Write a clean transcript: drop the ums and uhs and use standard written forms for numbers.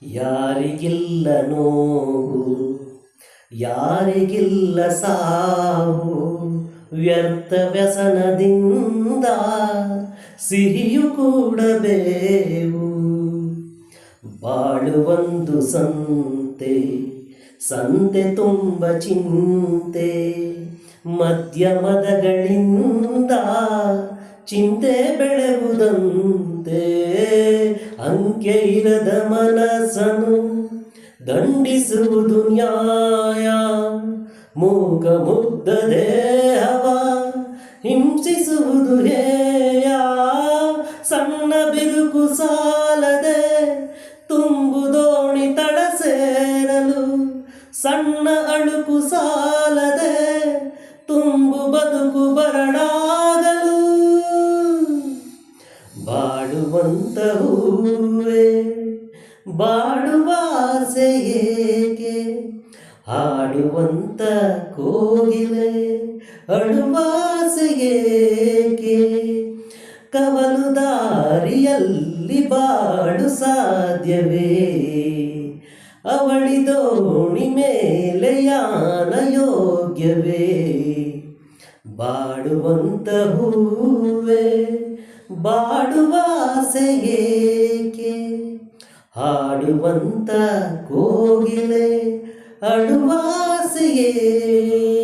ಯಾರಿಗಿಲ್ಲ ನೋವು, ಯಾರಿಗಿಲ್ಲ ಸಾವು, ವ್ಯರ್ಥ ವ್ಯಸನದಿಂದ ಸಿಹಿಯು ಕೂಡ ಬೇವು. ಬಾಳುವೊಂದು ಸಂತೆ, ಸಂತೆ ತುಂಬ ಚಿಂತೆ, ಮದ್ಯಮದಗಳಿಂದ ಚಿಂತೆ ಬೆಳೆಯುವುದಂತೆ. ಅಂಕೆ ಇರದ ಮನಸ್ಸನ್ನು ದಂಡಿಸುವುದು ನ್ಯಾಯ, ಮೂಕ ಮುಗ್ಧ ದೇಹವ ಹಿಂಸಿಸುವುದು ಹೇಯ. ಸಣ್ಣ ಬಿರುಕು ಸಾಲದೆ ತುಂಬು ದೋಣಿ ತಡ ಸೇರಲು, ಸಣ್ಣ ಅಳುಕು ಸಾಲದೆ ತುಂಬು ಬದುಕು ಬರಡಾಗಲು. ಬಾಡುವಂತ ಹೂವೆ ಬಾಡುವ ಆಸೆ ಏಕೆ, ಹಾಡುವಂತ ಕೋಗಿಲೆ ಅಳುವ ಆಸೆ ಏಕೆ. ಕವಲು ದಾರಿಯಲ್ಲಿ ಬಾಳು ಸಾಧ್ಯವೇ, ಅವಳಿ ದೋಣಿ ಮೇಲೆ ಯಾನ ಯೋಗ್ಯವೇ. ಬಾಡುವಂತ ಹೂವೆ ಬಾಡುವ ಆಸೆ ಏಕೆ, ಹಾಡುವಂತ ಕೋಗಿಲೆ ಅಳುವ ಆಸೆ ಏಕೆ.